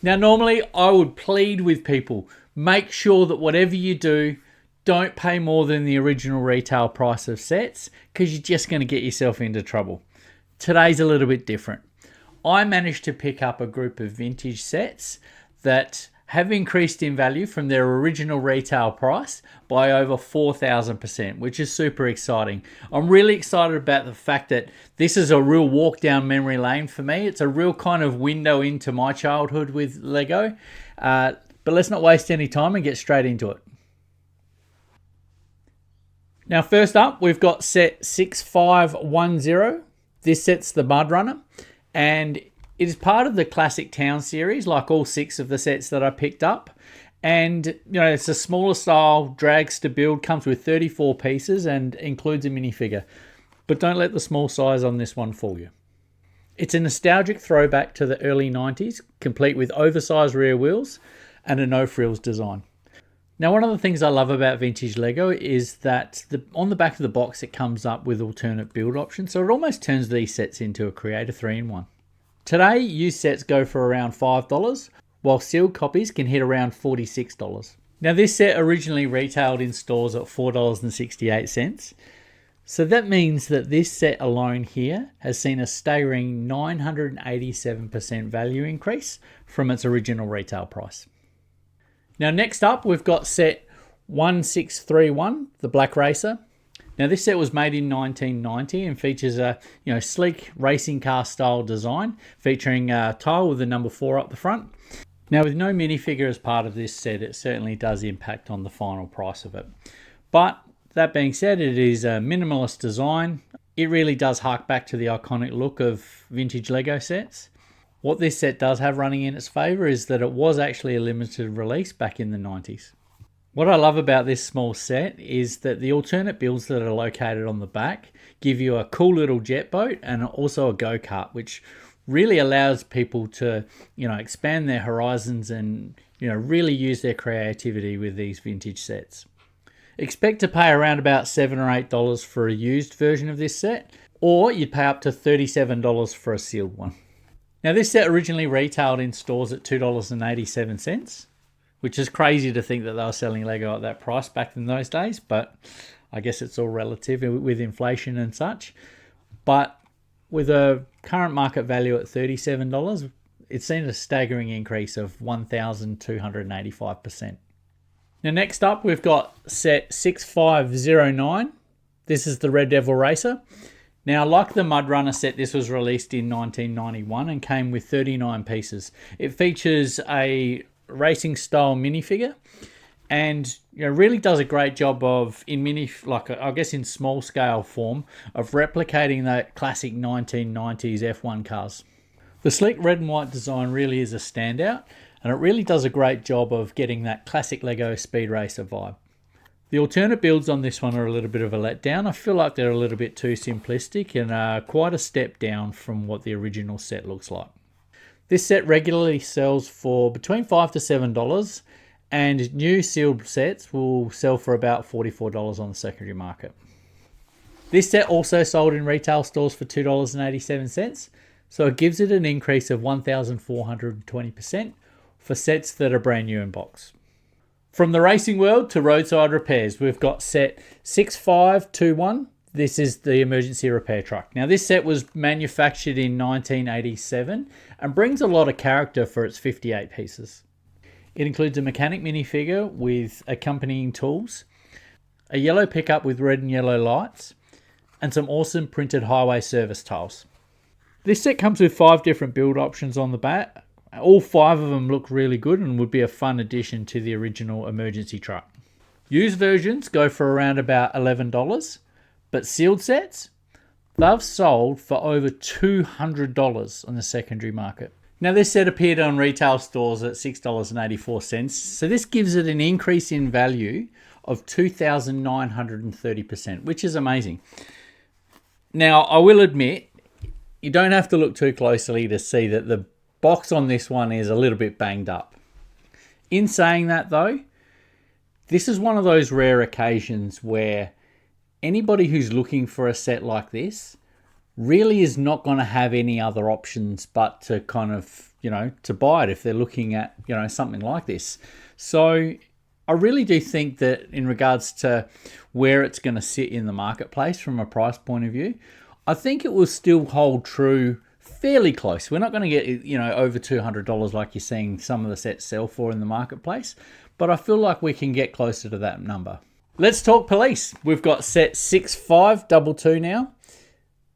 Now, normally I would plead with people, make sure that whatever you do, don't pay more than the original retail price of sets, because you're just going to get yourself into trouble. Today's a little bit different. I managed to pick up a group of vintage sets that have increased in value from their original retail price by over 4,000%, which is super exciting. I'm really excited about the fact that this is a real walk down memory lane for me. It's a real kind of window into my childhood with Lego. But let's not waste any time and get straight into it. Now, first up, we've got set 6510. This set's the Mudrunner, and it is part of the Classic Town series, like all 6 of the sets that I picked up. And, it's a smaller style, drags to build, comes with 34 pieces and includes a minifigure. But don't let the small size on this one fool you. It's a nostalgic throwback to the early 90s, complete with oversized rear wheels and a no-frills design. Now, one of the things I love about vintage Lego is that on the back of the box, it comes up with alternate build options. So it almost turns these sets into a Creator 3-in-1. Today, used sets go for around $5, while sealed copies can hit around $46. Now, this set originally retailed in stores at $4.68. So that means that this set alone here has seen a staggering 987% value increase from its original retail price. Now, next up, we've got set 1631, the Black Racer. Now, this set was made in 1990 and features a sleek racing car style design, featuring a tile with the number 4 up the front. Now, with no minifigure as part of this set, it certainly does impact on the final price of it. But that being said, it is a minimalist design. It really does hark back to the iconic look of vintage Lego sets. What this set does have running in its favour is that it was actually a limited release back in the 90s. What I love about this small set is that the alternate builds that are located on the back give you a cool little jet boat and also a go-kart, which really allows people to, expand their horizons and, really use their creativity with these vintage sets. Expect to pay around about $7 or $8 for a used version of this set, or you'd pay up to $37 for a sealed one. Now, this set originally retailed in stores at $2.87, which is crazy to think that they were selling Lego at that price back in those days, but I guess it's all relative with inflation and such. But with a current market value at $37, it's seen a staggering increase of 1,285%. Now, next up, we've got set 6509. This is the Red Devil Racer. Now, like the Mudrunner set, this was released in 1991 and came with 39 pieces. It features a racing style minifigure and really does a great job of, in small scale form, of replicating that classic 1990s F1 cars. The sleek red and white design really is a standout, and it really does a great job of getting that classic Lego Speed Racer vibe. The alternate builds on this one are a little bit of a letdown. I feel like they're a little bit too simplistic and are quite a step down from what the original set looks like. This set regularly sells for between $5 to $7, and new sealed sets will sell for about $44 on the secondary market. This set also sold in retail stores for $2.87, so it gives it an increase of 1,420% for sets that are brand new in box. From the racing world to roadside repairs, we've got set 6521. This is the emergency repair truck. Now, this set was manufactured in 1987 and brings a lot of character for its 58 pieces. It includes a mechanic minifigure with accompanying tools, a yellow pickup with red and yellow lights, and some awesome printed highway service tiles. This set comes with 5 different build options on the back. All 5 of them look really good and would be a fun addition to the original emergency truck. Used versions go for around about $11, but sealed sets, they've sold for over $200 on the secondary market. Now, this set appeared on retail stores at $6.84, so this gives it an increase in value of 2,930%, which is amazing. Now, I will admit, you don't have to look too closely to see that the box on this one is a little bit banged up. In saying that though, this is one of those rare occasions where anybody who's looking for a set like this really is not going to have any other options but to kind of, to buy it if they're looking at, something like this. So I really do think that in regards to where it's going to sit in the marketplace from a price point of view, I think it will still hold true fairly close. We're not going to get, over $200 like you're seeing some of the sets sell for in the marketplace, but I feel like we can get closer to that number. Let's talk police. We've got set 6522 now.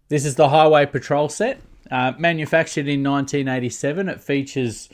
This is the Highway Patrol set, manufactured in 1987. It features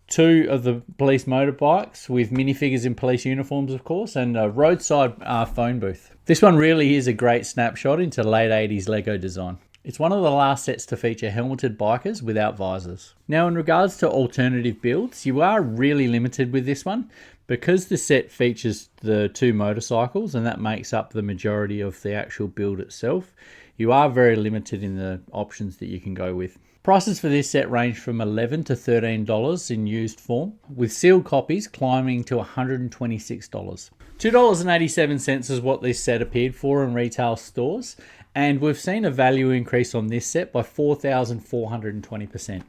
2 of the police motorbikes with minifigures in police uniforms, of course, and a roadside phone booth. This one really is a great snapshot into late 80s Lego design. It's one of the last sets to feature helmeted bikers without visors. Now, in regards to alternative builds, you are really limited with this one because the set features the 2 motorcycles and that makes up the majority of the actual build itself. You are very limited in the options that you can go with. Prices for this set range from $11 to $13 in used form, with sealed copies climbing to $126. $2.87 is what this set appeared for in retail stores, and we've seen a value increase on this set by 4,420%.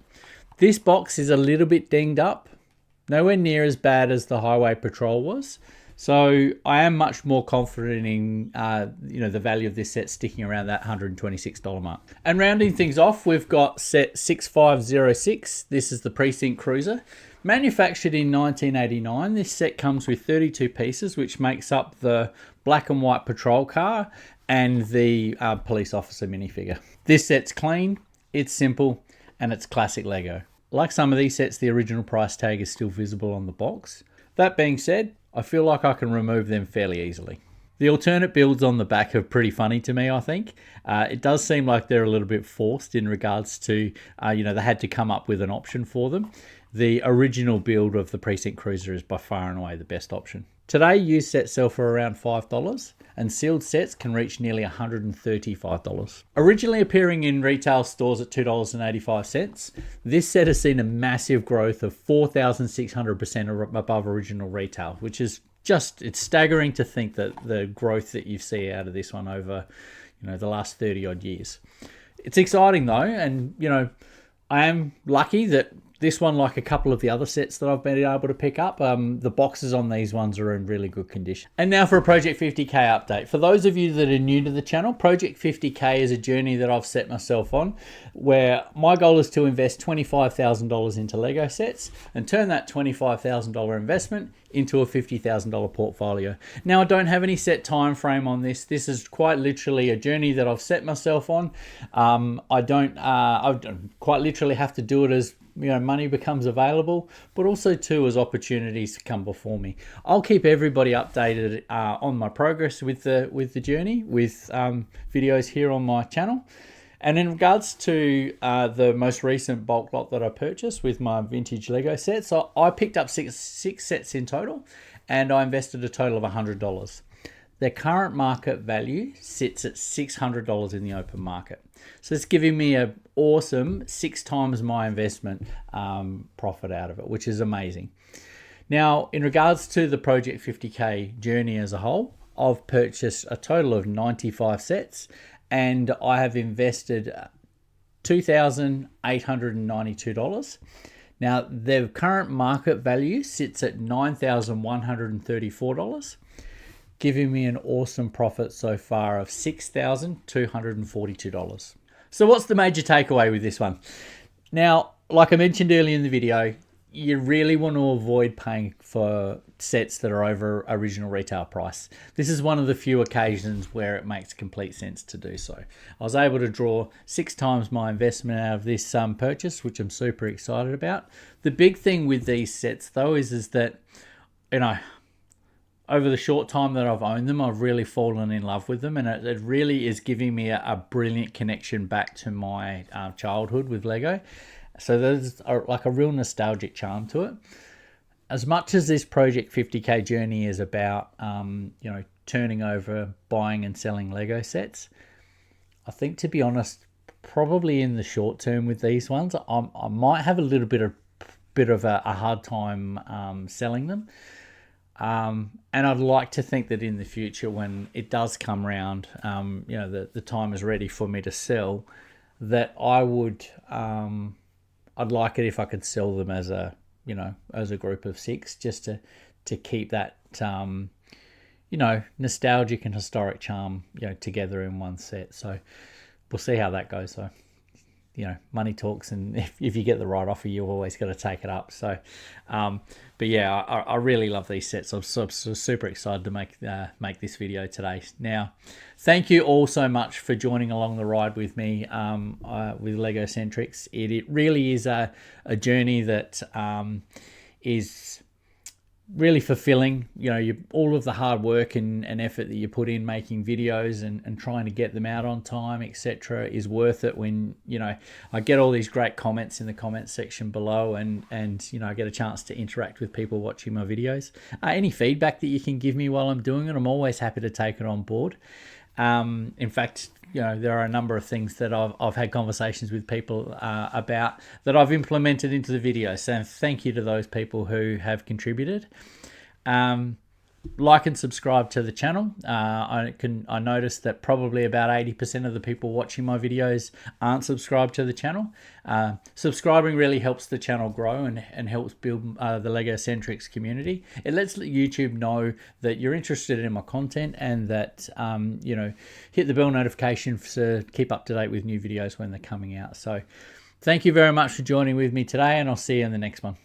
This box is a little bit dinged up, nowhere near as bad as the Highway Patrol was. So I am much more confident in the value of this set sticking around that $126 mark. And rounding things off, we've got set 6506. This is the Precinct Cruiser. Manufactured in 1989, this set comes with 32 pieces, which makes up the black and white patrol car and the police officer minifigure. This set's clean, it's simple, and it's classic Lego. Like some of these sets, the original price tag is still visible on the box. That being said, I feel like I can remove them fairly easily. The alternate builds on the back are pretty funny to me, I think. It does seem like they're a little bit forced in regards to, they had to come up with an option for them. The original build of the Precinct Cruiser is by far and away the best option. Today, used sets sell for around $5, and sealed sets can reach nearly $135. Originally appearing in retail stores at $2.85, this set has seen a massive growth of 4,600% above original retail, which is it's staggering to think that the growth that you see out of this one over, the last 30 odd years. It's exciting though, and I am lucky that this one, like a couple of the other sets that I've been able to pick up, the boxes on these ones are in really good condition. And now for a Project 50K update. For those of you that are new to the channel, Project 50K is a journey that I've set myself on where my goal is to invest $25,000 into Lego sets and turn that $25,000 investment into a $50,000 portfolio. Now, I don't have any set time frame on this. This is quite literally a journey that I've set myself on. I don't quite literally have to do it as money becomes available, but also too as opportunities come before me. I'll keep everybody updated on my progress with the journey with videos here on my channel. And in regards to the most recent bulk lot that I purchased with my vintage Lego sets, I picked up six sets in total, and I invested a total of $100. Their current market value sits at $600 in the open market. So it's giving me an awesome 6 times my investment profit out of it, which is amazing. Now, in regards to the Project 50K journey as a whole, I've purchased a total of 95 sets, and I have invested $2,892. Now, their current market value sits at $9,134. Giving me an awesome profit so far of $6,242. So what's the major takeaway with this one? Now, like I mentioned earlier in the video, you really want to avoid paying for sets that are over original retail price. This is one of the few occasions where it makes complete sense to do so. I was able to draw 6 times my investment out of this purchase, which I'm super excited about. The big thing with these sets though is that, over the short time that I've owned them, I've really fallen in love with them, and it really is giving me a brilliant connection back to my childhood with Lego. So there's like a real nostalgic charm to it. As much as this Project 50K journey is about, turning over, buying and selling Lego sets, I think, to be honest, probably in the short term with these ones, I might have a little bit of a hard time selling them. And I'd like to think that in the future, when it does come around, the time is ready for me to sell, that I would, I'd like it if I could sell them as a, you know, as a group of 6, just to keep that, you know, nostalgic and historic charm, you know, together in one set. So we'll see how that goes though. You know, money talks, and if you get the right offer, you've always got to take it up. So, but yeah, I really love these sets. I'm super excited to make this video today. Now, thank you all so much for joining along the ride with me with Lego Centrics. It really is a journey that is really fulfilling. You know, all of the hard work and effort that you put in making videos and trying to get them out on time, etc., is worth it when, you know, I get all these great comments in the comments section below, and you know, I get a chance to interact with people watching my videos. Any feedback that you can give me while I'm doing it, I'm always happy to take it on board. In fact, you know, there are a number of things that I've had conversations with people about that I've implemented into the video. So thank you to those people who have contributed. Like and subscribe to the channel. I noticed that probably about 80% of the people watching my videos aren't subscribed to the channel. Subscribing really helps the channel grow and helps build the Lego Centrics community. It lets YouTube know that you're interested in my content, and that you know, hit the bell notification to keep up to date with new videos when they're coming out. So thank you very much for joining with me today, and I'll see you in the next one.